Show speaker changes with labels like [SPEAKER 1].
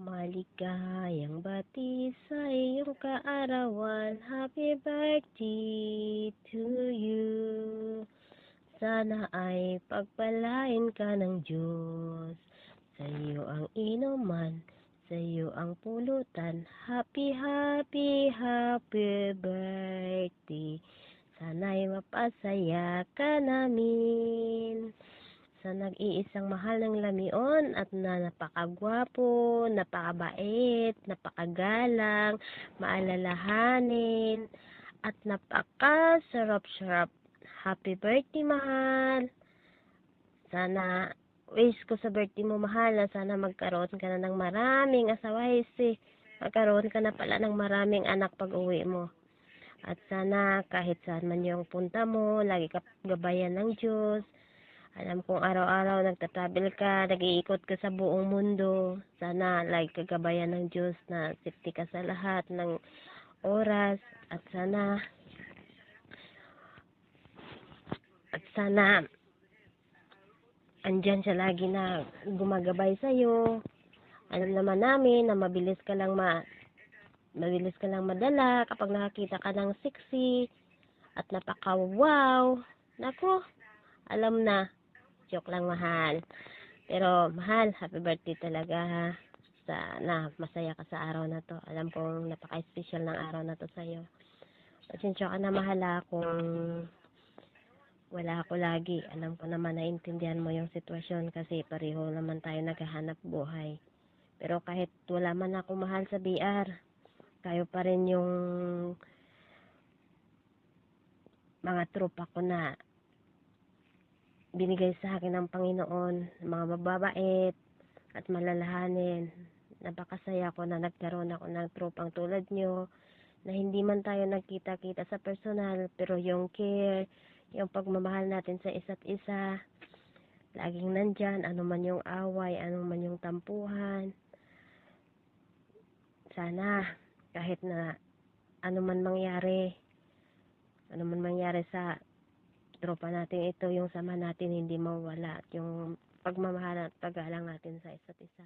[SPEAKER 1] Maligayang bati sa iyong kaarawan. Happy birthday to you. Sana ay pagpalain ka ng Diyos. Sa iyo ang inuman, sa iyo ang pulutan. Happy, happy, happy birthday. Sana'y mapasaya ka namin. Sa nag-iisang mahal ng Lamion at na napakagwapo, napakabait, napakagalang, maalalahanin, at napakasarap-sarap. Happy birthday, mahal! Sana, wish ko sa birthday mo, mahal, na sana magkaroon ka na ng maraming asaway, magkaroon ka na pala ng maraming anak pag uwi mo. At sana kahit saan man yung punta mo, lagi ka gabayan ng Diyos. Alam kong araw-araw nagtatravel ka, nag-iikot ka sa buong mundo. Sana lagi ka gabayan ng Diyos na safety ka sa lahat ng oras. At sana andyan siya lagi na gumagabay sa'yo. Alam naman namin na mabilis ka lang madala kapag nakakita ka ng sexy at napaka-wow. Naku, alam na. Joke lang, mahal. Pero, mahal, happy birthday talaga, ha. Sana masaya ka sa araw na to. Alam kong napaka-special ng araw na to sa'yo. Pasensya ka na, mahal, kung wala ako lagi. Alam ko naman naintindihan mo yung sitwasyon kasi pareho naman tayo naghahanap buhay. Pero kahit wala man ako, mahal, sa BR, kayo pa rin yung mga tropa ko na binigay sa akin ng Panginoon, mga mababait at malalahanin. Napakasaya ko na nagkaroon ako ng tropang tulad nyo, na hindi man tayo nagkita-kita sa personal, pero yung care, yung pagmamahal natin sa isa't isa, laging nandyan, ano man yung away, ano man yung tampuhan. Sana, kahit na ano man mangyari sa tropa natin ito, yung sama natin hindi mawala at yung pagmamahal at paggalang natin sa isa't isa.